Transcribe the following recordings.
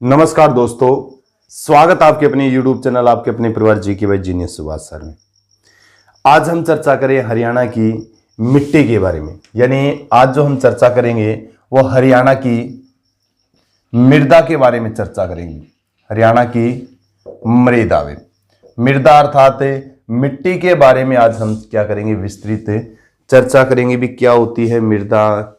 नमस्कार दोस्तों, स्वागत आपके अपने YouTube चैनल आपके अपने परिवार जी के भाई जीनियस सुभाष सर में। आज हम चर्चा करें हरियाणा की मिट्टी के बारे में। यानी आज जो हम चर्चा करेंगे वो हरियाणा की मृदा के बारे में चर्चा करेंगे। हरियाणा की मृदा अर्थात मिट्टी के बारे में आज हम क्या करेंगे, विस्तृत चर्चा करेंगे भी क्या होती है मृदा,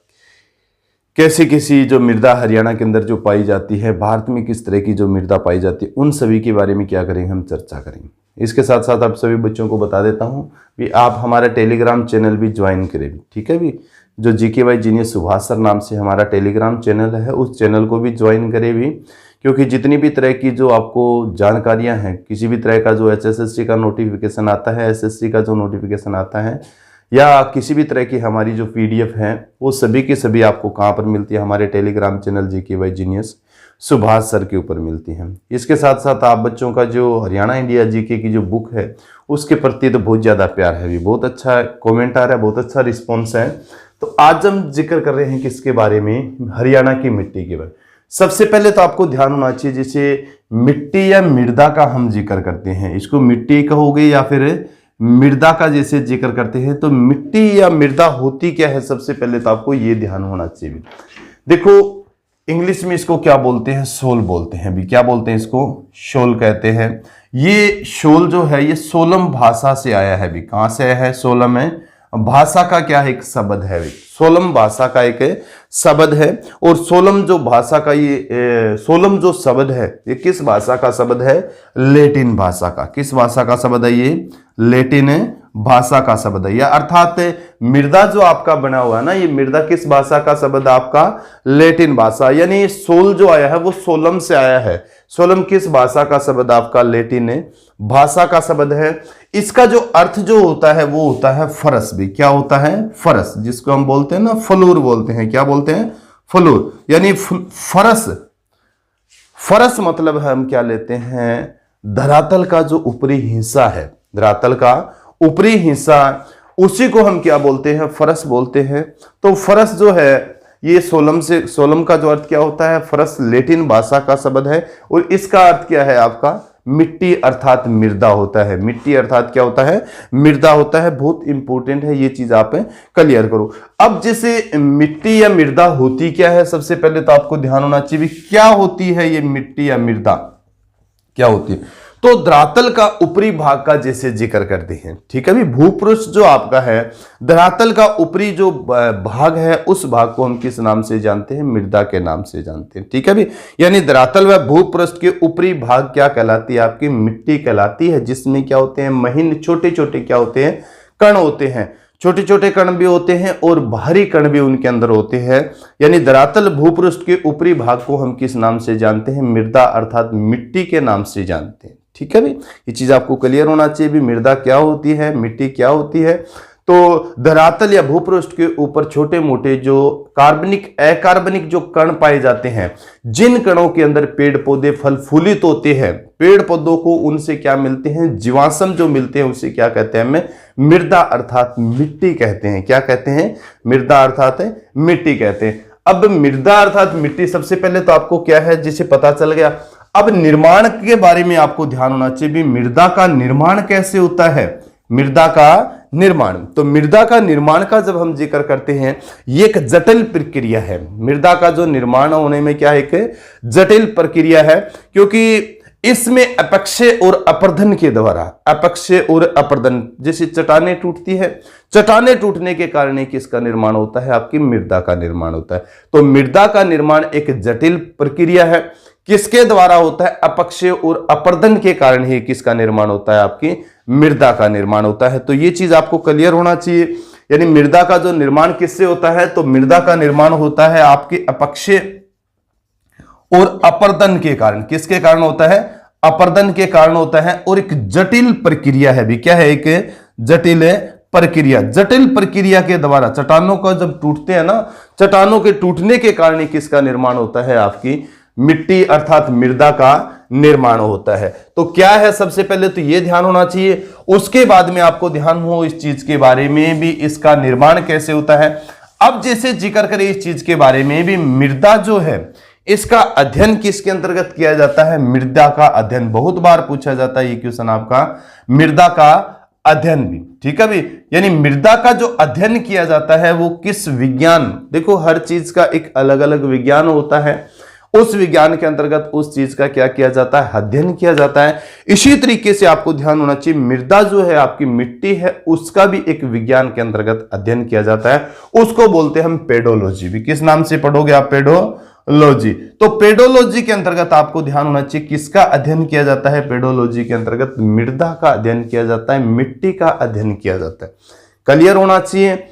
कैसी कैसी जो मृदा हरियाणा के अंदर जो पाई जाती है, भारत में किस तरह की जो मृदा पाई जाती है, उन सभी के बारे में क्या करेंगे, हम चर्चा करेंगे। इसके साथ साथ आप सभी बच्चों को बता देता हूं कि आप हमारा टेलीग्राम चैनल भी ज्वाइन करें, ठीक है भी। जो GK Y genius Subhash sir नाम से हमारा टेलीग्राम चैनल है, उस चैनल को भी ज्वाइन करें भी, क्योंकि जितनी भी तरह की जो आपको जानकारियाँ हैं, किसी भी तरह का जो HSSC का नोटिफिकेशन आता है, SSC का जो नोटिफिकेशन आता है, या किसी भी तरह की हमारी जो PDF है, वो सभी की सभी आपको कहाँ पर मिलती है, हमारे Telegram channel GK Y genius Subhash sir के ऊपर मिलती है। इसके साथ साथ आप बच्चों का जो हरियाणा इंडिया जीके की जो बुक है उसके प्रति तो बहुत ज़्यादा प्यार है भी, बहुत अच्छा कमेंट आ रहा है, बहुत अच्छा रिस्पॉन्स है। तो आज हम जिक्र कर रहे हैं किसके बारे में, हरियाणा की मिट्टी के बारे में। सबसे पहले तो आपको ध्यान होना चाहिए, जैसे मिट्टी या मृदा का हम जिक्र करते हैं, इसको मिट्टी कहोगे या फिर मृदा का जैसे जिक्र करते हैं, तो मिट्टी या मृदा होती क्या है, सबसे पहले तो आपको ये ध्यान होना चाहिए। देखो इंग्लिश में इसको क्या बोलते हैं, सोल बोलते हैं भी। क्या बोलते हैं इसको, सोल कहते हैं। ये सोल जो है ये सोलम भाषा से आया है भी। कहां से आया है, सोलम है भाषा का क्या है, एक शब्द है भी। सोलम भाषा का एक शब्द है। और सोलम जो भाषा का ये सोलम जो शब्द है ये किस भाषा का शब्द है, लैटिन भाषा का। किस भाषा का शब्द है ये, लैटिन भाषा का शब्द है। या अर्थात मृदा जो आपका बना हुआ है ना, ये मृदा किस भाषा का शब्द, आपका लैटिन भाषा। यानी सोल जो आया है वो सोलम से आया है। सोलम किस भाषा का शब्द, आपका लैटिन भाषा का शब्द है। इसका जो अर्थ जो होता है वो होता है फरस भी। क्या होता है, फरस, जिसको हम बोलते हैं ना फ्लोर बोलते हैं। क्या बोलते हैं, फ्लोर। यानी फरस, फरस मतलब हम क्या लेते हैं, धरातल का जो ऊपरी हिस्सा है, धरातल का ऊपरी हिस्सा, उसी को हम क्या बोलते हैं, फरस बोलते हैं। तो फरस जो है ये सोलम से, सोलम का जो अर्थ क्या होता है, फरस लैटिन भाषा का शब्द है। और इसका अर्थ क्या है आपका, मिट्टी अर्थात मृदा होता है। मिट्टी अर्थात क्या होता है, मृदा होता है। बहुत इंपॉर्टेंट है ये चीज, आप क्लियर करो। अब जैसे मिट्टी या मृदा होती क्या है, सबसे पहले तो आपको ध्यान होना चाहिए क्या होती है ये मिट्टी या मृदा, क्या होती है। तो धरातल का ऊपरी भाग का जैसे जिक्र करते हैं, ठीक है भी। भूपृष्ठ जो आपका है, धरातल का ऊपरी जो भाग है, उस भाग को हम किस नाम से जानते हैं, मृदा के नाम से जानते हैं, ठीक है भी। यानी धरातल व भूपृष्ठ के ऊपरी भाग क्या कहलाती है, आपकी मिट्टी कहलाती है। जिसमें क्या होते हैं, महीन छोटे छोटे क्या होते हैं, कण होते हैं। छोटे छोटे कण भी होते हैं और भारी कण भी उनके अंदर होते हैं। यानी धरातल भूपृष्ठ के ऊपरी भाग को हम किस नाम से जानते हैं, मृदा अर्थात मिट्टी के नाम से जानते हैं, ठीक है भी। ये चीज आपको क्लियर होना चाहिए भी, मृदा क्या होती है, मिट्टी क्या होती है। तो धरातल या भूपृष्ठ के ऊपर छोटे मोटे जो कार्बनिक अकार्बनिक जो कण पाए जाते हैं, जिन कणों के अंदर पेड़ पौधे फल फूलित होते हैं, पेड़ पौधों को उनसे क्या मिलते हैं, जीवाश्म जो मिलते हैं, उसे क्या कहते हैं, हमें मृदा अर्थात मिट्टी कहते हैं। क्या कहते हैं, मृदा अर्थात मिट्टी कहते हैं। अब मृदा अर्थात मिट्टी, सबसे पहले तो आपको क्या है जिसे पता चल गया। अब निर्माण के बारे में आपको ध्यान होना चाहिए भी, मृदा का निर्माण कैसे होता है, मृदा का निर्माण। तो मृदा का निर्माण का जब हम जिक्र करते हैं, ये एक जटिल प्रक्रिया है। मृदा का जो निर्माण होने में क्या है, एक जटिल प्रक्रिया है, क्योंकि इसमें अपक्षय और अपर्दन के द्वारा, अपक्षय और अपर्दन, जैसे चट्टानें टूटती है, चट्टानें टूटने के कारण किसका निर्माण होता है, आपकी मृदा का निर्माण होता है। तो मृदा का निर्माण एक जटिल प्रक्रिया है। किसके द्वारा होता है, अपक्षय और अपर्दन के कारण ही किसका निर्माण होता है, आपकी मृदा का निर्माण होता है। तो ये चीज आपको क्लियर होना चाहिए। यानी मृदा का जो निर्माण किससे होता है, तो मृदा का निर्माण होता है आपके अपक्षय और अपर्दन के कारण। किसके कारण होता है, अपर्दन के कारण होता है। और एक जटिल प्रक्रिया है भी। क्या है, एक जटिल प्रक्रिया। जटिल प्रक्रिया के द्वारा चट्टानों का जब टूटते हैं ना, चट्टानों के टूटने के कारण किसका निर्माण होता है, आपकी मिट्टी अर्थात मृदा का निर्माण होता है। तो क्या है, सबसे पहले तो ये ध्यान होना चाहिए। उसके बाद में आपको ध्यान हो इस चीज के बारे में भी, इसका निर्माण कैसे होता है। अब जैसे जिक्र करें इस चीज के बारे में भी, मृदा जो है इसका अध्ययन किसके अंतर्गत किया जाता है? मृदा का अध्ययन। बहुत बार पूछा जाता है ये क्वेश्चन आपका, मृदा का अध्ययन भी, ठीक है भी। यानी मृदा का जो अध्ययन किया जाता है वो किस विज्ञान, देखो हर चीज का एक अलग अलग विज्ञान होता है, उस विज्ञान के अंतर्गत उस चीज का क्या किया जाता है? अध्ययन किया जाता है। इसी तरीके से आपको ध्यान होना चाहिए, मृदा जो है आपकी मिट्टी है उसका भी एक विज्ञान के अंतर्गत अध्ययन किया जाता है, उसको बोलते हैं हम पेडोलॉजी भी। किस नाम से पढ़ोगे आप? पेडोलॉजी। तो पेडोलॉजी के अंतर्गत आपको ध्यान होना चाहिए किसका अध्ययन किया जाता है? पेडोलॉजी के अंतर्गत मृदा का अध्ययन किया जाता है, मिट्टी का अध्ययन किया जाता है। क्लियर होना चाहिए।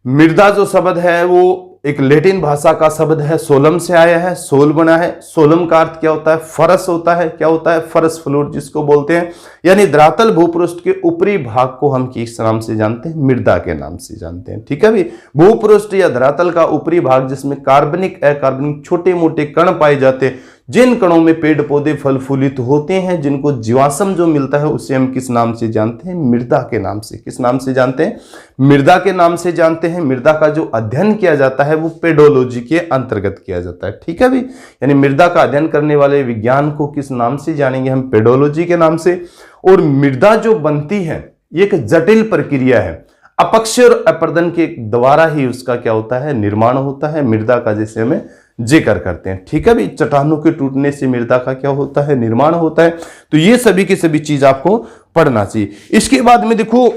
मृदा जो शब्द है वो एक लैटिन भाषा का शब्द है, सोलम से आया है, सोल बना है। सोलम का अर्थ क्या होता है? फरस होता है। क्या होता है? फरस, फ्लोर जिसको बोलते हैं। यानी धरातल भूपृष्ठ के ऊपरी भाग को हम किस नाम से जानते हैं? मृदा के नाम से जानते हैं, ठीक है भी। भूपृष्ठ या धरातल का ऊपरी भाग जिसमें कार्बनिक अकार्बनिक छोटे मोटे कण पाए जाते हैं, जिन कणों में पेड़ पौधे फल फूलित होते हैं, जिनको जीवाश्म जो मिलता है उसे हम किस नाम से जानते हैं? मृदा के नाम से। किस नाम से जानते हैं? मृदा के नाम से जानते हैं। मृदा का जो अध्ययन किया जाता है वो पेडोलॉजी के अंतर्गत किया जाता है, ठीक है भी। यानी मृदा का अध्ययन करने वाले विज्ञान को किस नाम से जानेंगे हम? पेडोलॉजी के नाम से। और मृदा जो बनती है ये एक जटिल प्रक्रिया है, अपक्षय और अपर्दन के द्वारा ही उसका क्या होता है? निर्माण होता है मृदा का, जैसे हमें जिक्र करते हैं, ठीक है भी। चट्टानों के टूटने से मृदा का क्या होता है? निर्माण होता है। तो ये सभी की सभी चीज आपको पढ़ना चाहिए। इसके बाद में देखो,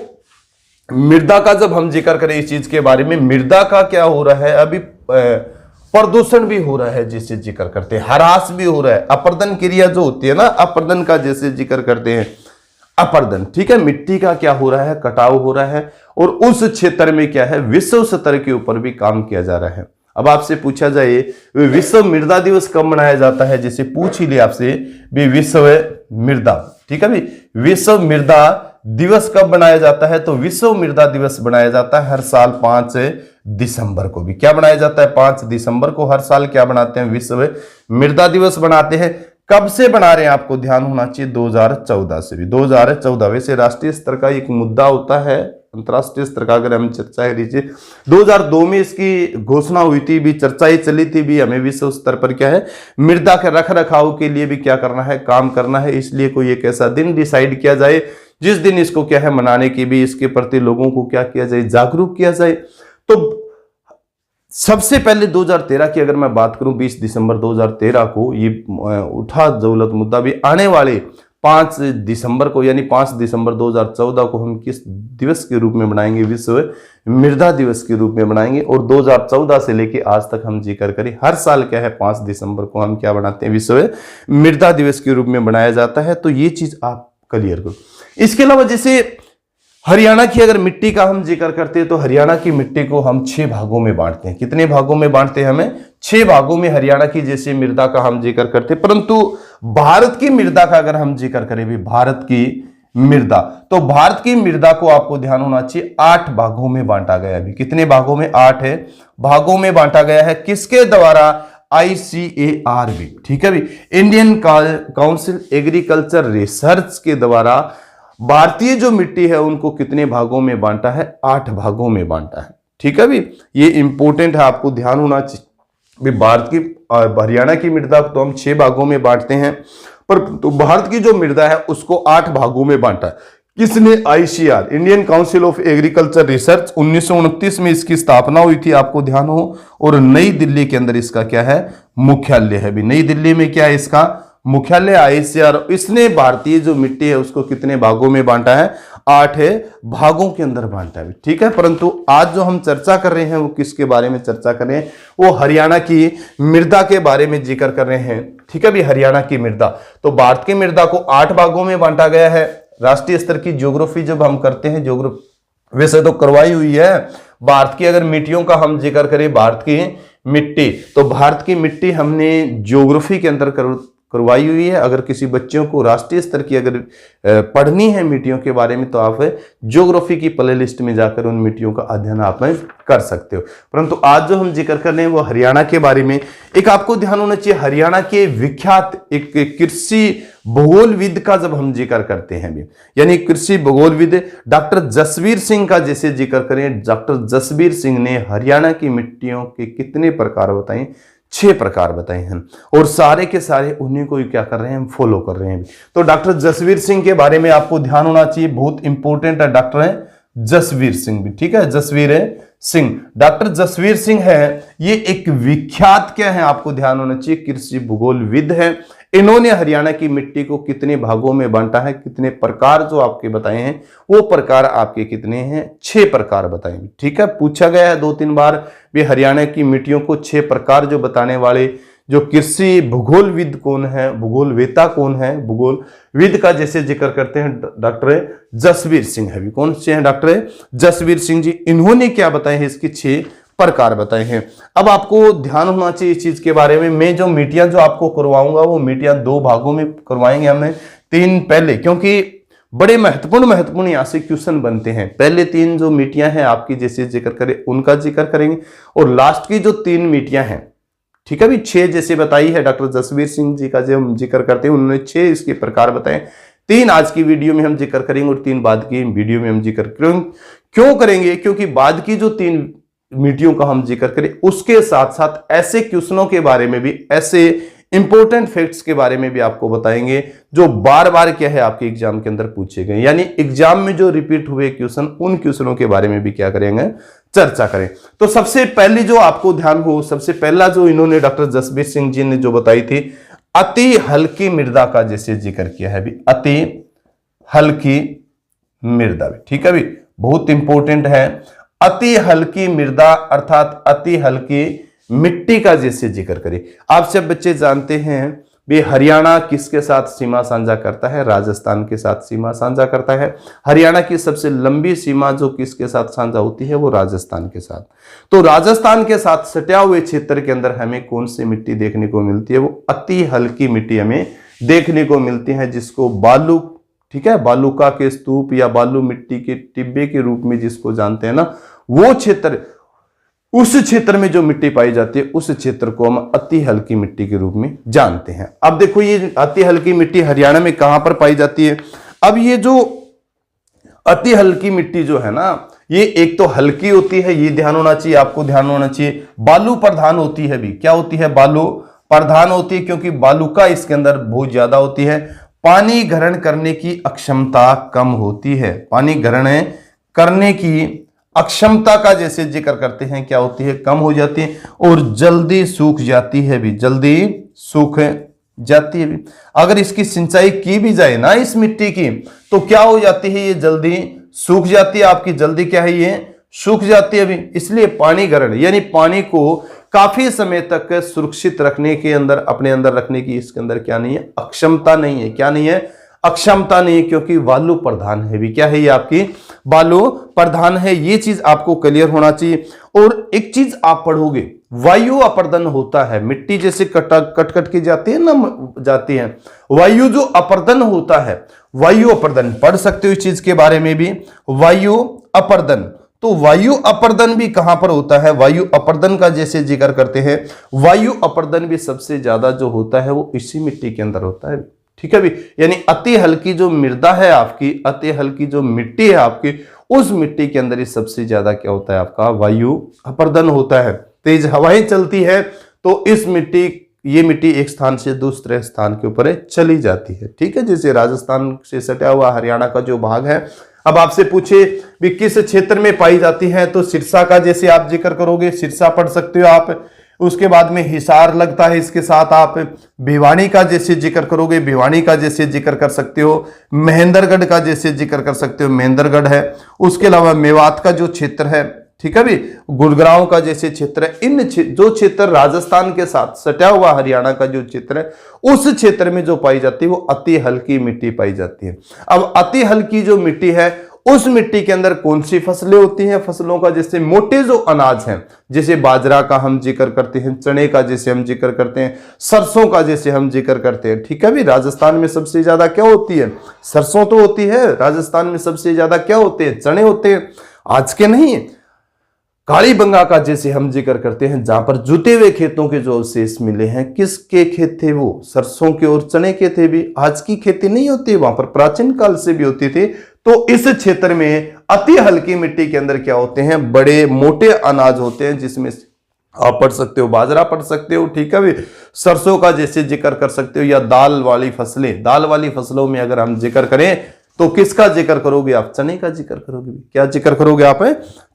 मृदा का जब हम जिक्र करें इस चीज के बारे में, मृदा का क्या हो रहा है अभी? प्रदूषण भी हो रहा है, जिसे जिक्र करते हैं, ह्रास भी हो रहा है। अपर्दन क्रिया जो होती है ना, अपर्दन का जैसे जिक्र करते हैं, अपर्दन, ठीक है। मिट्टी का क्या हो रहा है? कटाव हो रहा है। और उस क्षेत्र में क्या है? विश्व स्तर के ऊपर भी काम किया जा रहा है। अब आपसे पूछा जाए विश्व मृदा दिवस कब मनाया जाता है, जैसे पूछ ही लिया आपसे भी, विश्व मृदा, ठीक है भी, विश्व मृदा दिवस कब बनाया जाता है? तो विश्व मृदा दिवस बनाया जाता है हर साल 5 दिसंबर को भी। क्या बनाया जाता है? 5 दिसंबर को हर साल क्या बनाते हैं? विश्व मृदा दिवस बनाते हैं। कब से बना रहे हैं आपको ध्यान होना चाहिए? 2014 से भी। 2014 वैसे राष्ट्रीय स्तर का एक मुद्दा होता है, अंतरराष्ट्रीय स्तर का अगर हम चर्चा कीजिए, 2002 में इसकी घोषणा हुई थी भी, चर्चाएं चली थी भी, हमें विश्व स्तर पर क्या है? मृदा के रख रखाव के लिए भी क्या करना है? काम करना है। इसलिए कोई एक ऐसा दिन डिसाइड किया जाए जिस दिन इसको क्या है मनाने की भी, इसके प्रति लोगों को क्या किया जाए? जागरूक किया जाए। तो सबसे पहले 2013 की अगर मैं बात करूं, 20 दिसंबर 2013 को ये उठा दौलत मुद्दा भी। आने वाले 5 दिसंबर को, यानी 5 दिसंबर 2014 को हम किस दिवस के रूप में मनाएंगे? विश्व मृदा दिवस के रूप में मनाएंगे। और 2014 से लेके आज तक हम जिक्र करें, हर साल क्या है? 5 दिसंबर को हम क्या बनाते हैं? विश्व मृदा दिवस के रूप में मनाया जाता है। तो ये चीज आप क्लियर करो। इसके अलावा जैसे हरियाणा की अगर मिट्टी का हम जिक्र करते हैं, तो हरियाणा की मिट्टी को हम 6 भागों में बांटते हैं। कितने भागों में बांटते हैं? हमें 6 भागों में हरियाणा की जैसे मृदा का हम जिक्र करते हैं। परंतु भारत की मृदा का अगर हम जिक्र करें भी, भारत की मृदा, तो भारत की मृदा को आपको ध्यान होना चाहिए 8 भागों में बांटा गया है। अभी कितने भागों में? 8 है भागों में बांटा गया है। किसके द्वारा? ICAR भी, ठीक है भी, इंडियन काउंसिल एग्रीकल्चर रिसर्च के द्वारा भारतीय जो मिट्टी है उनको कितने भागों में बांटा है? 8 भागों में बांटा है, ठीक है भी। ये इंपॉर्टेंट है, आपको ध्यान होना चाहिए। भारत की हरियाणा की मृदा तो हम 6 भागों में बांटते हैं, पर तो भारत की जो मृदा है उसको 8 भागों में बांटा है। किसने? ICAR, Indian council of agriculture research. 1929 में इसकी स्थापना हुई थी, आपको ध्यान हो। और नई दिल्ली के अंदर इसका क्या है? मुख्यालय है भी। नई दिल्ली में क्या है इसका? मुख्यालय ICAR। इसने भारतीय जो मिट्टी है उसको कितने भागों में बांटा है? 8 भागों के अंदर बांटा है, ठीक है। परंतु आज जो हम चर्चा कर रहे हैं वो किसके बारे में चर्चा कर रहे हैं? वो हरियाणा की मृदा के बारे में जिक्र कर रहे हैं, ठीक है भी, हरियाणा की मृदा। तो भारत की मृदा को 8 भागों में बांटा गया है। राष्ट्रीय स्तर की ज्योग्राफी जब हम करते हैं, ज्योग्राफी वैसे तो करवाई हुई है। भारत की अगर मिट्टियों का हम जिक्र करें, भारत की मिट्टी, तो भारत की मिट्टी हमने ज्योग्राफी के अंदर करवाई हुई है। अगर किसी बच्चों को राष्ट्रीय स्तर की अगर पढ़नी है मिट्टियों के बारे में, तो आप ज्योग्राफी की प्ले लिस्ट में जाकर उन मिट्टियों का अध्ययन आप कर सकते हो। परंतु आज जो हम जिक्र कर रहे हैं वो हरियाणा के बारे में। एक आपको ध्यान होना चाहिए, हरियाणा के विख्यात एक कृषि भूगोलविद का जब हम जिक्र करते हैं भी, यानी कृषि भूगोलविद डॉक्टर जसवीर सिंह का जैसे जिक्र करें, डॉक्टर जसवीर सिंह ने हरियाणा की मिट्टियों के कितने प्रकार बताए? 6 प्रकार बताए हैं और सारे के सारे उन्हीं को ही क्या कर रहे हैं, हम फॉलो कर रहे हैं। तो डॉक्टर जसवीर सिंह के बारे में आपको ध्यान होना चाहिए, बहुत इंपॉर्टेंट है डॉक्टर है जसवीर सिंह भी, ठीक है, जसवीर सिंह। डॉक्टर जसवीर सिंह है, ये एक विख्यात क्या है, आपको ध्यान होना चाहिए, कृषि भूगोलविद है। इन्होंने हरियाणा की मिट्टी को कितने भागों में बांटा है, कितने प्रकार जो आपके बताए हैं, वो प्रकार आपके कितने हैं, 6 प्रकार बताए, ठीक है। पूछा गया है 2-3 बार भी हरियाणा की मिट्टियों को 6 प्रकार जो बताने वाले जो कृषि भूगोलविद कौन है, भूगोलवेता कौन है, भूगोलविद का जैसे जिक्र करते हैं डॉक्टर जसवीर सिंह है। भी कौन से हैं, डॉक्टर जसवीर सिंह जी। इन्होंने क्या बताए हैं, इसकी 6 प्रकार बताए हैं। अब आपको ध्यान होना चाहिए इस चीज के बारे में, मैं जो मिट्टियां जो आपको करवाऊंगा वो मिट्टियां 2 भागों में करवाएंगे हमने, 3 पहले, क्योंकि बड़े महत्वपूर्ण यहां से क्वेश्चन बनते हैं। पहले 3 जो मिट्टियां हैं आपकी जैसे जिक्र करें उनका जिक्र करेंगे, और लास्ट की जो 3 मिट्टियां हैं, ठीक है भी, 6 जैसे बताई है डॉक्टर जसवीर सिंह जी का जो हम जिक्र करते हैं, उन्होंने 6 इसके प्रकार बताए। 3 आज की वीडियो में हम जिक्र करेंगे और 3 बाद की वीडियो में हम जिक्र क्यों करेंगे, क्योंकि बाद की जो 3 मिट्टियों का हम जिक्र करें उसके साथ साथ ऐसे क्वेश्चनों के बारे में भी, ऐसे इंपॉर्टेंट फैक्ट्स के बारे में भी आपको बताएंगे जो बार बार क्या है आपके एग्जाम के अंदर पूछे गए, यानी एग्जाम में जो रिपीट हुए क्वेश्चन, उन क्वेश्चनों के बारे में भी क्या करेंगे, चर्चा करें। तो सबसे पहली जो आपको ध्यान हो, सबसे पहला जो इन्होंने डॉक्टर जसवीर सिंह जी ने जो बताई थी, अति हल्की मृदा का जैसे जिक्र किया है भी, अति हल्की मृदा भी, ठीक है भी, बहुत इंपॉर्टेंट है। अति हल्की मृदा अर्थात अति हल्की मिट्टी का जैसे जिक्र करें। आप सब बच्चे जानते हैं भी हरियाणा किसके साथ सीमा साझा करता है, राजस्थान के साथ सीमा साझा करता है। हरियाणा की सबसे लंबी सीमा जो किसके साथ साझा होती है, वो राजस्थान के साथ। तो राजस्थान के साथ सटे हुए क्षेत्र के अंदर हमें कौन सी मिट्टी देखने को मिलती है, वो अति हल्की मिट्टी हमें देखने को मिलती है, जिसको बालू, ठीक है, बालूका के स्तूप या बालू मिट्टी के टिब्बे के रूप में जिसको जानते हैं ना, वो क्षेत्र, उस क्षेत्र में जो मिट्टी पाई जाती है उस क्षेत्र को हम अति हल्की मिट्टी के रूप में जानते हैं। अब देखो ये अति हल्की मिट्टी हरियाणा में कहां पर पाई जाती है। अब ये जो अति हल्की मिट्टी जो है ना, ये एक तो हल्की होती है, ये ध्यान होना चाहिए, आपको ध्यान होना चाहिए। बालू प्रधान होती है भी, क्या होती है, बालू प्रधान होती है, क्योंकि बालूका इसके अंदर बहुत ज्यादा होती है। पानी ग्रहण करने की अक्षमता कम होती है, पानी ग्रहण करने की अक्षमता का जैसे जिक्र करते हैं, क्या होती है, कम हो जाती है, और जल्दी सूख जाती है भी, जल्दी सूख जाती है भी। अगर इसकी सिंचाई की भी जाए ना इस मिट्टी की, तो क्या हो जाती है, ये जल्दी सूख जाती है, आपकी जल्दी क्या है, ये सूख जाती है भी। इसलिए पानी ग्रहण यानी पानी को काफी समय तक सुरक्षित रखने के अंदर, अपने अंदर रखने की इसके अंदर क्या नहीं है, अक्षमता नहीं है, क्या नहीं है, अक्षमता नहीं है, क्योंकि बालू प्रधान है भी। क्या है ये आपकी, बालू प्रधान है, ये चीज आपको क्लियर होना चाहिए। और एक चीज आप पढ़ोगे, वायु अपर्दन होता है, मिट्टी जैसे कट की जाती है ना, जाती है, वायु जो अपर्दन होता है, वायु अपर्दन पढ़ सकते हो इस चीज के बारे में भी, वायु अपर्दन। तो वायु अपर्दन भी कहां पर होता है, वायु अपर्दन का जैसे जिक्र करते हैं, वायु अपर्दन भी सबसे ज्यादा जो होता है वो इसी मिट्टी के अंदर होता है, ठीक है भी। यानी अति हल्की जो मृदा है आपकी, अति हल्की जो मिट्टी है आपकी, उस मिट्टी के अंदर ही सबसे ज्यादा क्या होता है, आपका वायु अपर्दन होता है। तेज हवाएं चलती है तो इस मिट्टी, ये मिट्टी एक स्थान से दूसरे स्थान के ऊपर चली जाती है, ठीक है। जैसे राजस्थान से सटा हुआ हरियाणा का जो भाग है, अब आपसे पूछे भी किस क्षेत्र में पाई जाती है, तो सिरसा का जैसे आप जिक्र करोगे, सिरसा पढ़ सकते हो आप। उसके बाद में हिसार लगता है, इसके साथ आप भिवानी का जैसे जिक्र करोगे, भिवानी का जैसे जिक्र कर सकते हो। महेंद्रगढ़ का जैसे जिक्र कर सकते हो, महेंद्रगढ़ है। उसके अलावा मेवात का जो क्षेत्र है, ठीक है भी, गुड़गांव का जैसे क्षेत्र है। इन जो क्षेत्र राजस्थान के साथ सटा हुआ हरियाणा का जो क्षेत्र है, उस क्षेत्र में जो पाई जाती है वो अति हल्की मिट्टी पाई जाती है। अब अति हल्की जो मिट्टी है, उस मिट्टी के अंदर कौन सी फसलें होती हैं, फसलों का जैसे मोटे जो अनाज हैं, जैसे बाजरा का हम जिक्र करते हैं, चने का जैसे हम जिक्र करते हैं, सरसों का जैसे हम जिक्र करते हैं, ठीक है भी। राजस्थान में सबसे ज्यादा क्या होती है, सरसों तो होती है। राजस्थान में सबसे ज्यादा क्या होते हैं, चने होते हैं, आज के नहीं। काली बंगा का जैसे हम जिक्र करते हैं, जहां पर जुते हुए खेतों के जो अवशेष मिले हैं, किसके खेत थे वो, सरसों के और चने के थे भी। आज की खेती नहीं होती, वहां पर प्राचीन काल से भी होती थी। तो इस क्षेत्र में अति हल्की मिट्टी के अंदर क्या होते हैं, बड़े मोटे अनाज होते हैं, जिसमें आप पढ़ सकते हो, बाजरा पढ़ सकते हो, ठीक है भी, सरसों का जैसे जिक्र कर सकते हो, या दाल वाली फसलें, दाल वाली फसलों में अगर हम जिक्र करें तो किसका जिक्र करोगे आप? चने का जिक्र करोगे। क्या जिक्र करोगे आप?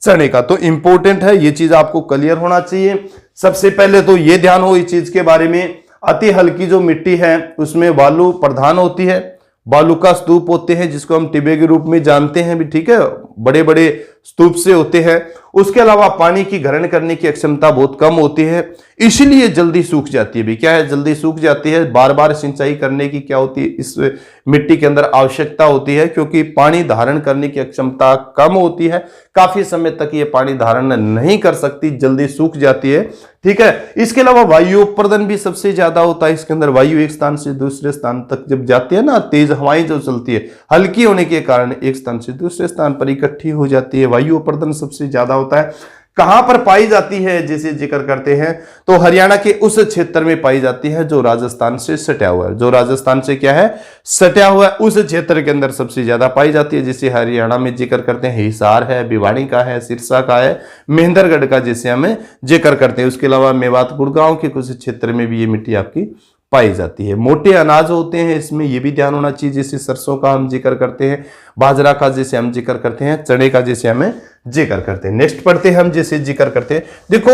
चने का। तो इंपॉर्टेंट है, ये चीज आपको क्लियर होना चाहिए। सबसे पहले तो ये ध्यान हो इस चीज के बारे में, अति हल्की जो मिट्टी है उसमें बालू प्रधान होती है, बालू का स्तूप होते हैं जिसको हम टिबे के रूप में जानते हैं भी, ठीक है, बड़े बड़े स्तूप से होते हैं। उसके अलावा पानी की ग्रहण करने की क्षमता बहुत कम होती है, इसलिए जल्दी सूख जाती है भी। क्या है? जल्दी सूख जाती है। बार बार सिंचाई करने की क्या होती है इस मिट्टी के अंदर आवश्यकता होती है, क्योंकि पानी धारण करने की क्षमता कम होती है, काफी समय तक ये पानी धारण नहीं कर सकती, जल्दी सूख जाती है, ठीक है। इसके अलावा वायु उत्पादन भी सबसे ज्यादा होता है इसके अंदर। वायु एक स्थान से दूसरे स्थान तक जब जाती है ना, तेज हवाएं जो चलती है, हल्की होने के कारण एक स्थान से दूसरे स्थान पर इकट्ठी हो जाती है, वायु उत्पादन सबसे ज्यादा होता है। कहां पर पाई जाती है जैसे जिक्र करते हैं तो हरियाणा के उस क्षेत्र में पाई जाती है जो राजस्थान से सटा हुआ है, जो राजस्थान से क्या है? सटा हुआ है, उस क्षेत्र के अंदर सबसे ज्यादा पाई जाती है। जैसे हरियाणा में जिक्र करते हैं हिसार है, भिवानी का है, सिरसा का है, महेंद्रगढ़ का जैसे हमें जिक्र करते हैं। उसके अलावा मेवात गुड़गांव के कुछ क्षेत्र में भी ये मिट्टी आपकी पाई जाती है। मोटे अनाज होते हैं इसमें, ये भी ध्यान होना चाहिए। जैसे सरसों का हम जिक्र करते हैं, बाजरा का जैसे हम जिक्र करते हैं, चने का जैसे हमें जिक्र करते हैं। नेक्स्ट पढ़ते हैं हम, जैसे जिक्र करते हैं, देखो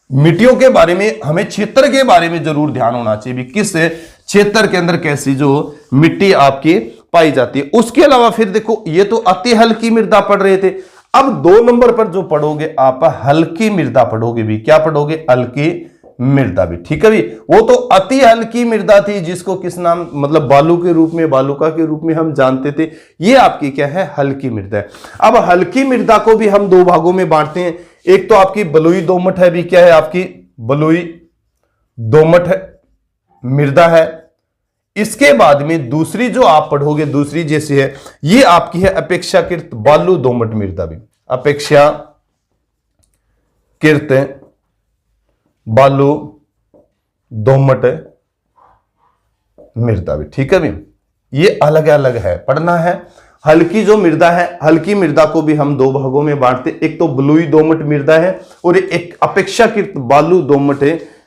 मिट्टियों के बारे में हमें क्षेत्र के बारे में जरूर ध्यान होना चाहिए, किस क्षेत्र के अंदर कैसी जो मिट्टी आपकी पाई जाती है। उसके अलावा फिर देखो, ये तो अति हल्की मृदा पढ़ रहे थे, अब 2 नंबर पर जो पढ़ोगे आप हल्की मृदा पढ़ोगे भी। क्या पढ़ोगे? हल्की मृदा भी, ठीक है भी। वो तो अति हल्की मृदा थी जिसको किस नाम, मतलब बालू के रूप में, बालुका के रूप में हम जानते थे, ये आपकी क्या है? हल्की मृदा है। अब हल्की मृदा को भी हम 2 भागों में बांटते हैं। एक तो आपकी बलुई दोमट है भी, क्या है आपकी? बलुई दोमट मृदा है। इसके बाद में दूसरी जो आप पढ़ोगे, दूसरी जैसी है, ये आपकी है अपेक्षाकृत बालू दोमट मृदा भी, अपेक्षाकृत बालू दोमट मृदा भी, ठीक है भी। ये अलग अलग है, पढ़ना है। हल्की जो मृदा है, हल्की मृदा को भी हम 2 भागों में बांटते, एक तो बलुई दोमट मृदा है और एक अपेक्षाकृत बालू दोमट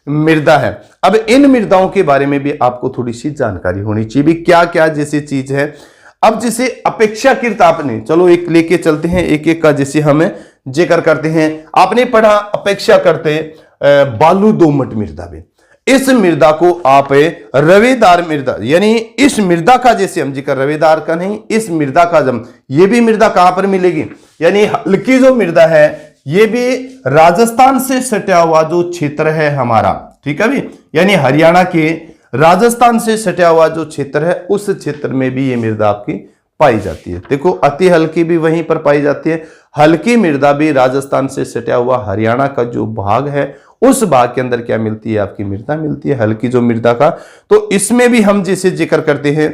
मृदा है। अब इन मृदाओं के बारे में भी आपको थोड़ी सी जानकारी होनी चाहिए भी, क्या क्या जैसी चीज है। अब जैसे अपेक्षाकृत आपने, चलो एक लेके चलते हैं, एक एक का जैसे हमें जिक्र करते हैं। आपने पढ़ा अपेक्षा करते बालू दोमट मृदा भी, इस मृदा को आप रवेदार मृदा, यानी इस मृदा का जैसे हम जिक्र, रवेदार का नहीं, इस मृदा का जम, ये भी मृदा कहां पर मिलेगी? यानी हल्की जो मृदा है ये भी राजस्थान से सटा हुआ जो क्षेत्र है हमारा, ठीक है भी, यानी हरियाणा के राजस्थान से सटा हुआ जो क्षेत्र है उस क्षेत्र में भी ये मृदा आपकी पाई जाती है। देखो अति हल्की भी वहीं पर पाई जाती है, हल्की मृदा भी राजस्थान से सटा हुआ हरियाणा का जो भाग है उस भाग के अंदर क्या मिलती है? आपकी मृदा मिलती है, हल्की जो मृदा का। तो इसमें भी हम जैसे जिक्र करते हैं,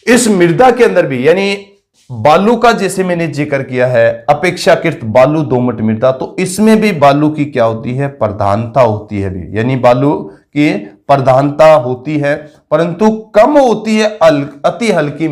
इस मृदा के अंदर भी, यानी बालू का जैसे मैंने जिक्र किया है अपेक्षाकृत बालू दोमट मृदा, तो इसमें भी बालू की क्या होती है? प्रधानता होती है भी, यानी बालू की प्रधानता होती है, परंतु कम होती है अति हल्की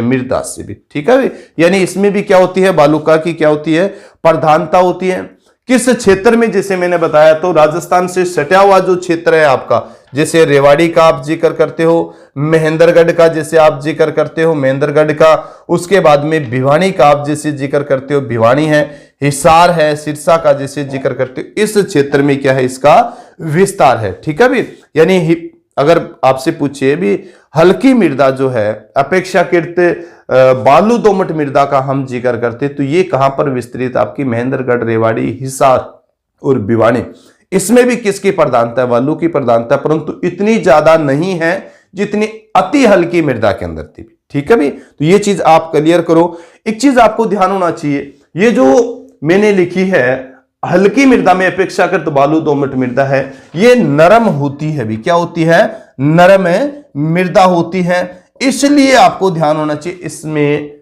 मृदा से भी, ठीक है भी। यानी इसमें भी क्या होती है? बालुका की क्या होती है? प्रधानता होती है। किस क्षेत्र में? जैसे मैंने बताया, तो राजस्थान से सटा हुआ जो क्षेत्र है आपका, जैसे रेवाड़ी का आप जिक्र करते हो, महेंद्रगढ़ का जैसे आप जिक्र करते हो, महेंद्रगढ़ का, उसके बाद में भिवानी का आप जैसे जिक्र करते हो, भिवानी है, हिसार है, सिरसा का जैसे जिक्र करते हो, इस क्षेत्र में क्या है? इसका विस्तार है, ठीक है भी। यानी अगर आपसे पूछे भी हल्की मृदा जो है अपेक्षाकृत बालू दोमट मृदा का हम जिक्र करते, तो ये कहां पर विस्तृत? आपकी महेंद्रगढ़, रेवाड़ी, हिसार और भिवानी, इसमें भी किसकी प्रधानता है? बालू की प्रधानता, परंतु इतनी ज्यादा नहीं है जितनी अति हल्की मृदा के अंदर थी, ठीक है भी। तो ये चीज आप क्लियर करो। एक चीज आपको ध्यान होना चाहिए, ये जो मैंने लिखी है हल्की मृदा में अपेक्षाकृत बालू दोमट मृदा है, ये नरम होती है भी। क्या होती है? नरम मृदा होती है, इसलिए आपको ध्यान होना चाहिए इसमें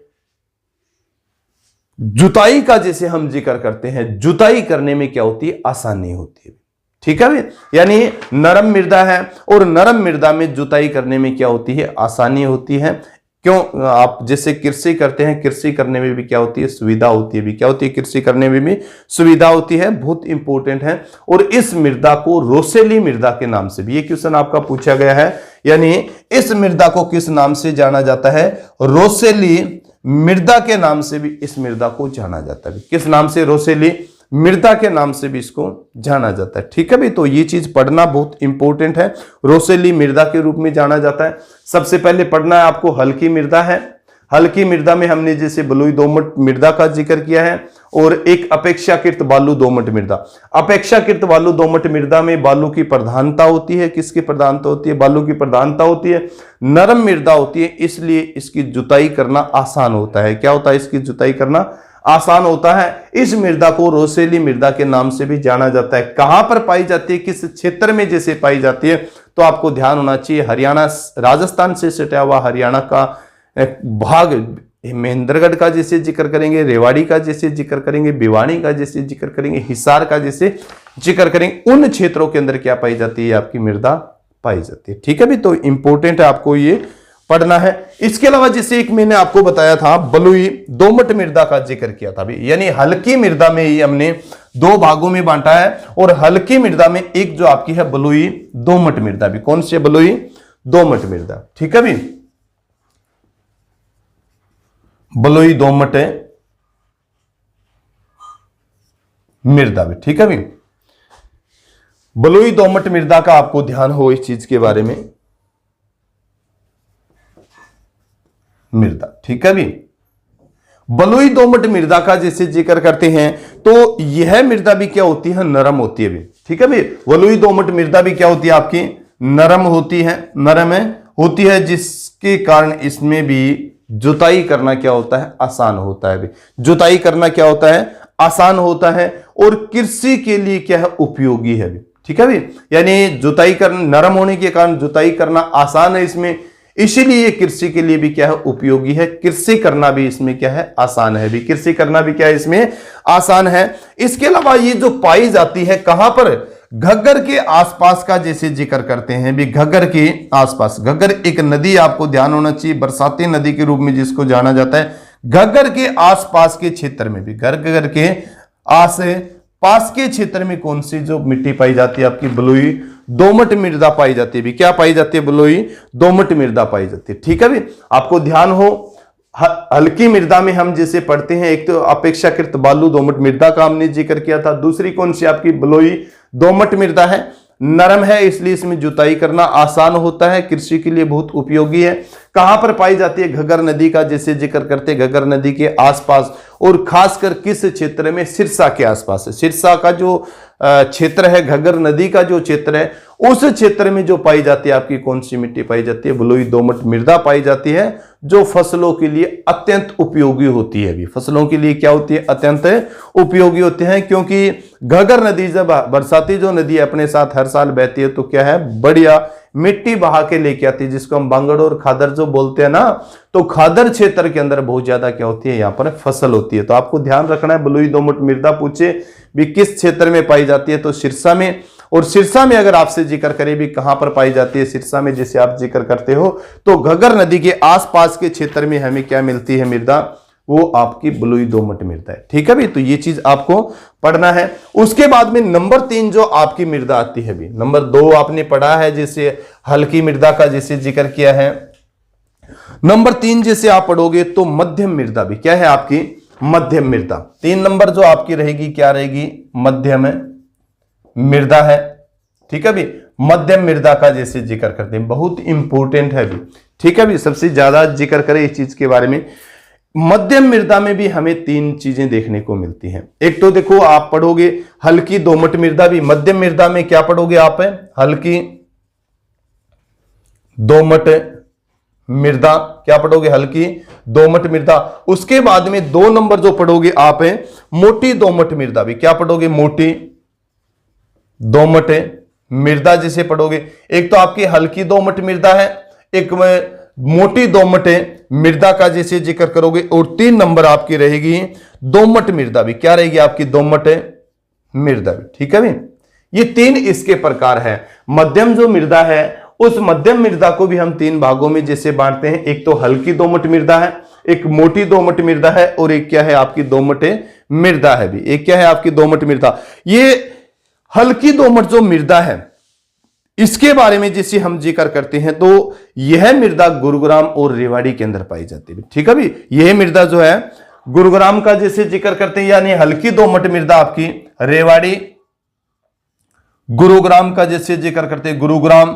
जुताई का जैसे हम जिक्र करते हैं, जुताई करने में क्या होती है? आसानी होती है, ठीक है भी। यानी नरम मृदा है और नरम मृदा में जुताई करने में क्या होती है? आसानी होती है। क्यों? आप जैसे कृषि करते हैं, कृषि करने में भी क्या होती है? सुविधा होती है भी। क्या होती है? कृषि करने में भी सुविधा होती है, बहुत इंपॉर्टेंट है। और इस मृदा को रोसेली मृदा के नाम से भी, ये क्वेश्चन आपका पूछा गया है, यानी इस मृदा को किस नाम से जाना जाता है? रोसेली मृदा के नाम से भी इस मृदा को जाना जाता है। किस नाम से? रोसेली मृदा के नाम से भी इसको जाना जाता है। ठीक है भाई, तो ये चीज पढ़ना बहुत इंपॉर्टेंट है। रोसेली मृदा के रूप में जाना जाता है। सबसे पहले पढ़ना है आपको हल्की मृदा है। हल्की मृदा में हमने जैसे बलुई दोमट मृदा का जिक्र किया है, और एक अपेक्षाकृत बालू दोमट मृदा। अपेक्षाकृत बालू दोमट मृदा में बालू की प्रधानता होती है। किसकी प्रधानता होती है? बालू की प्रधानता होती है। नरम मृदा होती है, इसलिए इसकी जुताई करना आसान होता है। क्या होता है? इसकी जुताई करना आसान होता है। इस मृदा को रोसेली मृदा के नाम से भी जाना जाता है। कहां पर पाई जाती है? किस क्षेत्र में जैसे पाई जाती है? तो आपको ध्यान होना चाहिए, हरियाणा, राजस्थान से सटा हुआ हरियाणा का भाग, महेंद्रगढ़ का जैसे जिक्र करेंगे, रेवाड़ी का जैसे जिक्र करेंगे, भिवानी का जैसे जिक्र करेंगे, हिसार का जैसे जिक्र करेंगे, उन क्षेत्रों के अंदर क्या पाई जाती है? आपकी मृदा पाई जाती है। ठीक है भी, तो इंपॉर्टेंट है, आपको ये पढ़ना है। इसके अलावा जैसे एक मैंने आपको बताया था बलुई दोमट मृदा का जिक्र किया था भी, यानी हल्की मृदा में ही हमने दो भागों में बांटा है, और हल्की मृदा में एक जो आपकी है बलुई दोमट मृदा भी। कौन सी? बलुई दोमट मृदा। ठीक है भी, बलुई दोमट मृदा भी। ठीक है भी, बलुई दोमट मृदा का आपको ध्यान हो इस चीज के बारे में, मृदा। ठीक है भी, बलुई दोमट मृदा का जैसे जिक्र करते हैं तो यह मृदा भी क्या होती है? नरम होती है भी। ठीक है भी, बलुई दोमट मृदा भी क्या होती है? आपकी नरम होती है। नरम होती है, जिसके कारण इसमें भी जुताई करना क्या होता है? आसान होता है भी। जुताई करना क्या होता है? आसान होता है, और कृषि के लिए क्या है? उपयोगी है भी। ठीक है भी, यानी जुताई करना, नरम होने के कारण जुताई करना आसान है इसमें, इसीलिए कृषि के लिए भी क्या है? उपयोगी है। कृषि करना भी इसमें क्या है? आसान है भी। कृषि करना भी क्या है? इसमें आसान है। इसके अलावा ये जो पाई जाती है कहां पर? घग्गर के आसपास का जैसे जिक्र करते हैं भी, घग्गर के आसपास। घग्गर एक नदी, आपको ध्यान होना चाहिए, बरसाती नदी के रूप में जिसको जाना जाता है। घग्गर के आसपास के क्षेत्र में भी, घग्गर के आस पास के क्षेत्र में कौन सी जो मिट्टी पाई जाती है? आपकी बलुई दोमट मृदा पाई जाती है भी। क्या पाई जाती है? बलुई दोमट मृदा पाई जाती है। ठीक है भी, आपको ध्यान हो, हल्की मृदा में हम जैसे पढ़ते हैं, एक तो अपेक्षाकृत बालू दोमट मृदा का हमने जिक्र किया था, दूसरी कौन सी? आपकी बलुई दोमट मृदा है। नरम है, इसलिए इसमें जुताई करना आसान होता है, कृषि के लिए बहुत उपयोगी है। कहां पर पाई जाती है? घग्गर नदी का जैसे जिक्र करते हैं, घग्गर नदी के आसपास, और खासकर किस क्षेत्र में? सिरसा के आसपास है। सिरसा का जो क्षेत्र है, घग्गर नदी का जो क्षेत्र है, उस क्षेत्र में जो पाई जाती है आपकी कौन सी मिट्टी पाई जाती है? बलुई दोमट मृदा पाई जाती है, जो फसलों के लिए अत्यंत उपयोगी होती है भी। फसलों के लिए क्या होती है? अत्यंत उपयोगी होते हैं, क्योंकि घग्गर नदी जब बरसाती जो नदी अपने साथ हर साल बहती है तो क्या है? बढ़िया मिट्टी बहा के लेके आती है, जिसको हम बांगड़ और खादर जो बोलते हैं ना, तो खादर क्षेत्र के अंदर बहुत ज्यादा क्या होती है? यहाँ पर फसल होती है। तो आपको ध्यान रखना है, बलुई दोमट मृदा पूछे भी किस क्षेत्र में पाई जाती है? तो सिरसा में। और सिरसा में अगर आपसे जिक्र करें भी कहां पर पाई जाती है? सिरसा में जैसे आप जिक्र करते हो तो घग्गर नदी के आसपास के क्षेत्र में हमें क्या मिलती है मृदा? वो आपकी बलुई दोमट मृदा है। ठीक है भी, तो ये चीज आपको पढ़ना है। उसके बाद में नंबर 3 जो आपकी मृदा आती है भी, नंबर 2 आपने पढ़ा है जैसे हल्की मृदा का जैसे जिक्र किया है। नंबर 3 जैसे आप पढ़ोगे तो मध्यम मृदा भी क्या है? आपकी मध्यम मृदा। 3 नंबर जो आपकी रहेगी क्या रहेगी? मध्यम मृदा है। ठीक है भी, मध्यम मृदा का जैसे जिक्र करते हैं, बहुत इंपॉर्टेंट है भी। ठीक है भी, सबसे ज्यादा जिक्र करें इस चीज के बारे में। मध्यम मृदा में भी हमें 3 चीजें देखने को मिलती हैं। एक तो देखो आप पढ़ोगे हल्की दोमट मृदा भी। मध्यम मृदा में क्या पढ़ोगे आप? हल्की दोमट मृदा। क्या पढ़ोगे? हल्की दोमट मृदा। उसके बाद में 2 नंबर जो पढ़ोगे आप मोटी दोमट मृदा भी। क्या पढ़ोगे? मोटी दोमट मृदा जिसे पढ़ोगे। एक तो आपकी हल्की दोमट मृदा है, एक में मोटी दोमट मृदा का जैसे जिक्र करोगे, और 3 नंबर आपकी रहेगी दोमट मृदा भी। क्या रहेगी आपकी? दोमट मृदा भी। ठीक है भी, ये 3 इसके प्रकार है। मध्यम जो मृदा है उस मध्यम मृदा को भी हम 3 भागों में जैसे बांटते हैं, एक तो हल्की दोमट मृदा है, एक मोटी दोमट मृदा है, और एक क्या है आपकी दोमट मृदा है भी, एक क्या है आपकी दोमट मृदा। ये हल्की दोमट जो मृदा है इसके बारे में जैसे हम जिक्र करते हैं तो यह मृदा गुरुग्राम और रेवाड़ी के अंदर पाई जाती है। ठीक है भी, यह मृदा जो है गुरुग्राम का जैसे जिक्र करते हैं, यानी हल्की दोमट मृदा आपकी रेवाड़ी, गुरुग्राम का जैसे जिक्र करते हैं गुरुग्राम,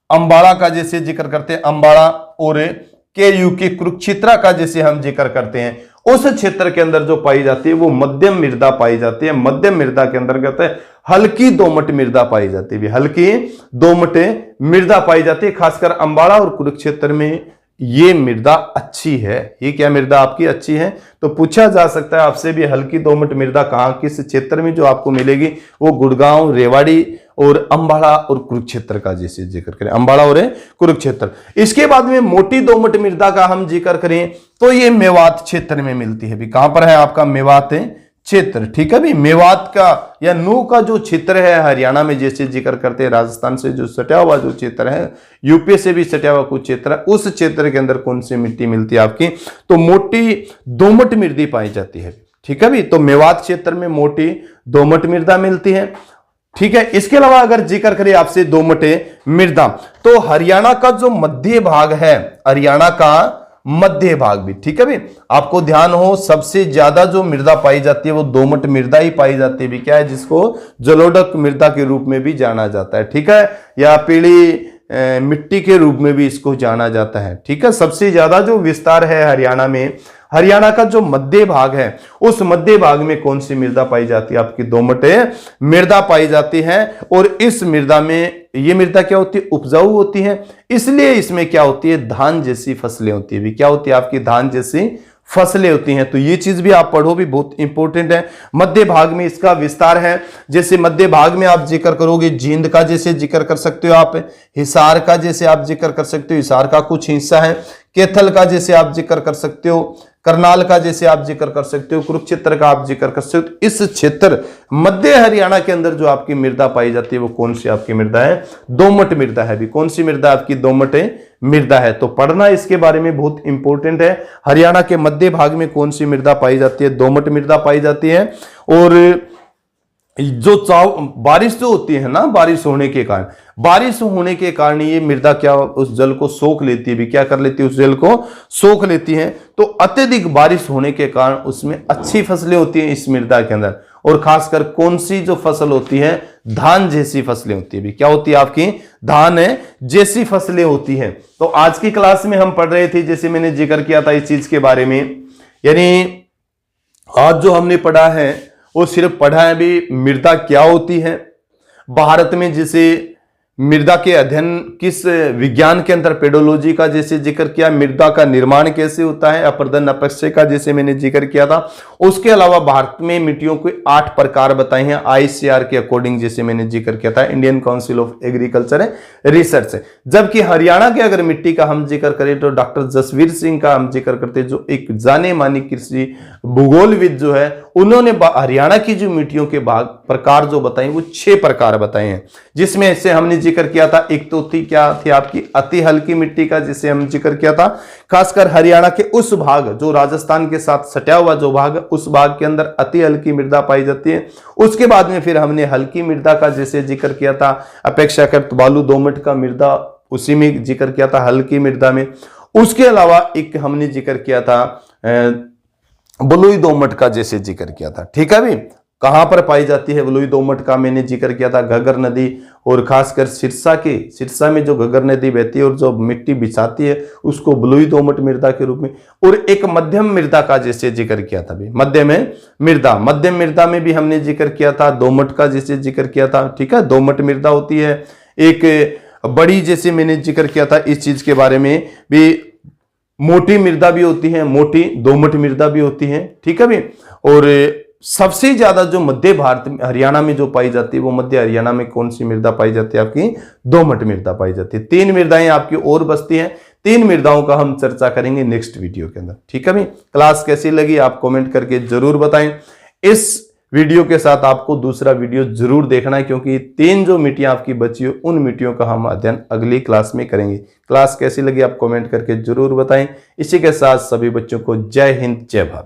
अंबाला का जैसे जिक्र करते हैं अंबाला, और केयू के कुरुक्षेत्र का जैसे हम जिक्र करते हैं, उस क्षेत्र के अंदर जो पाई जाती है वो मध्यम मृदा पाई जाती है। मध्यम मृदा के अंतर्गत हल्की दोमट मृदा पाई जाती है, हल्की दोमट मृदा पाई जाती है। खासकर अंबाला और कुरुक्षेत्र में ये मृदा अच्छी है। ये क्या मृदा आपकी अच्छी है? तो पूछा जा सकता है आपसे भी, हल्की दोमट मृदा कहां किस क्षेत्र में जो आपको मिलेगी, वो गुड़गांव, रेवाड़ी और अंबाला और कुरुक्षेत्र का जैसे जिक्र करें, अंबाला और कुरुक्षेत्र। इसके बाद में मोटी दोमट मृदा का हम जिक्र करें तो ये मेवात क्षेत्र में मिलती है भी। कहां पर है आपका? मेवात क्षेत्र। ठीक है भी, मेवात का या नू का जो क्षेत्र है हरियाणा में जैसे जिक्र करते हैं, राजस्थान से जो सटा हुआ जो क्षेत्र है, यूपी से भी सटा हुआ कुछ क्षेत्र है, उस क्षेत्र के अंदर कौन सी मिट्टी मिलती है आपकी? तो मोटी दोमट मृदा पाई जाती है। ठीक है भी, तो मेवात क्षेत्र में मोटी दोमट मृदा मिलती है। ठीक है, इसके अलावा अगर जिक्र करें आपसे दोमट मृदा, तो हरियाणा का जो मध्य भाग है, हरियाणा का मध्य भाग भी, ठीक है भी, आपको ध्यान हो सबसे ज्यादा जो मृदा पाई जाती है वो दोमट मृदा ही पाई जाती है भी। क्या है? जिसको जलोढ़ मृदा के रूप में भी जाना जाता है। ठीक है, या पीली मिट्टी के रूप में भी इसको जाना जाता है। ठीक है, सबसे ज्यादा जो विस्तार है हरियाणा में, हरियाणा का जो मध्य भाग है उस मध्य भाग में कौन सी मृदा पाई जाती है? आपकी दोमट मृदा पाई जाती है। और इस मृदा में ये मृदा क्या होती है? उपजाऊ होती है, इसलिए इसमें क्या होती है? धान जैसी फसलें होती है भी। क्या होती है आपकी? धान जैसी फसलें होती हैं। तो ये चीज भी आप पढ़ो भी, बहुत इंपॉर्टेंट है। मध्य भाग में इसका विस्तार है। जैसे मध्य भाग में आप जिक्र करोगे जींद का जैसे जिक्र कर सकते हो आप, हिसार का जैसे आप जिक्र कर सकते हो, हिसार का कुछ हिस्सा है, कैथल का जैसे आप जिक्र कर सकते हो, करनाल का जैसे आप जिक्र कर सकते हो, कुरुक्षेत्र का आप जिक्र कर सकते हो। इस क्षेत्र मध्य हरियाणा के अंदर जो आपकी मृदा पाई जाती है वो कौन सी आपकी मृदा है? दोमट मृदा है भी। कौन सी मृदा आपकी? दोमट मृदा है। तो पढ़ना इसके बारे में बहुत इंपॉर्टेंट है। हरियाणा के मध्य भाग में कौन सी मृदा पाई जाती है? दोमट मृदा पाई जाती है। और जो बारिश जो होती है ना, बारिश होने के कारण ये मृदा क्या उस जल को सोख लेती है भी। क्या कर लेती है? उस जल को सोख लेती है। तो अत्यधिक बारिश होने के कारण उसमें अच्छी फसलें होती हैं इस मृदा के अंदर। और खासकर कौन सी जो फसल होती है? धान जैसी फसलें होती है भी। क्या होती है आपकी? धान जैसी फसलें होती हैं। तो आज की क्लास में हम पढ़ रहे थे, जैसे मैंने जिक्र किया था इस चीज के बारे में, यानी आज जो हमने पढ़ा है वो सिर्फ पढ़ा है भी मृदा क्या होती है। भारत में जिसे मृदा के अध्ययन किस विज्ञान के अंदर, पेडोलॉजी का जैसे जिक्र किया, मृदा का निर्माण कैसे होता है, अपर्दन अपक्षय का जैसे मैंने जिक्र किया था। उसके अलावा भारत में मिट्टियों के 8 प्रकार बताए हैं आईसीआर के अकॉर्डिंग, जैसे मैंने जिक्र किया था, Indian council of agriculture research. जबकि हरियाणा के अगर मिट्टी का हम जिक्र करें तो डॉक्टर जसवीर सिंह का हम जिक्र करते हैं, जो एक जाने मानी कृषि भूगोलविद जो है, उन्होंने हरियाणा की जो मिट्टियों के भाग प्रकार जो बताए वो 6 प्रकार बताए हैं। जिसमें से हमने जिक्र किया था, एक तो थी क्या थी आपकी? अति हल्की मिट्टी का जिसे हम जिक्र किया था। खासकर हरियाणा के उस भाग जो राजस्थान के साथ सटा हुआ जो भाग, उस भाग के अंदर अति हल्की मृदा पाई जाती है। उसके बाद में फिर हमने हल्की मृदा का जैसे जिक्र किया था, अपेक्षाकृत बालू दोमट का मृदा उसी में जिक्र किया था हल्की मृदा में। उसके अलावा एक हमने जिक्र किया था बलुई दोमट का जैसे जिक्र किया था। ठीक है भी, कहां पर पाई जाती है बलुई दोमट का? मैंने जिक्र किया था घग्गर नदी, और खासकर सिरसा में जो घग्गर नदी बहती है और जो मिट्टी बिछाती है उसको बलुई दोमट मृदा के रूप में। और एक मध्यम मृदा का जैसे जिक्र किया था भी, मध्यम मृदा में भी हमने जिक्र किया था दोमट का जैसे जिक्र किया था। ठीक है, दोमट मृदा होती है। एक बड़ी जैसे मैंने जिक्र किया था इस चीज के बारे में भी, मोटी मृदा भी होती है, मोटी दोमट मृदा भी होती है। ठीक है भी, और सबसे ज्यादा जो मध्य भारत में हरियाणा में जो पाई जाती है वो मध्य हरियाणा में कौन सी मृदा पाई जाती है? आपकी दोमट मृदा पाई जाती है। 3 मृदाएं आपकी और बचती हैं। 3 मृदाओं का हम चर्चा करेंगे नेक्स्ट वीडियो के अंदर। ठीक है भी, क्लास कैसी लगी आप कमेंट करके जरूर बताएं। इस वीडियो के साथ आपको दूसरा वीडियो जरूर देखना है, क्योंकि 3 जो मिट्टियां आपकी बची हो उन मिट्टियों का हम अध्ययन अगली क्लास में करेंगे। क्लास कैसी लगी आप कमेंट करके जरूर बताएं। इसी के साथ सभी बच्चों को जय हिंद जय भारत।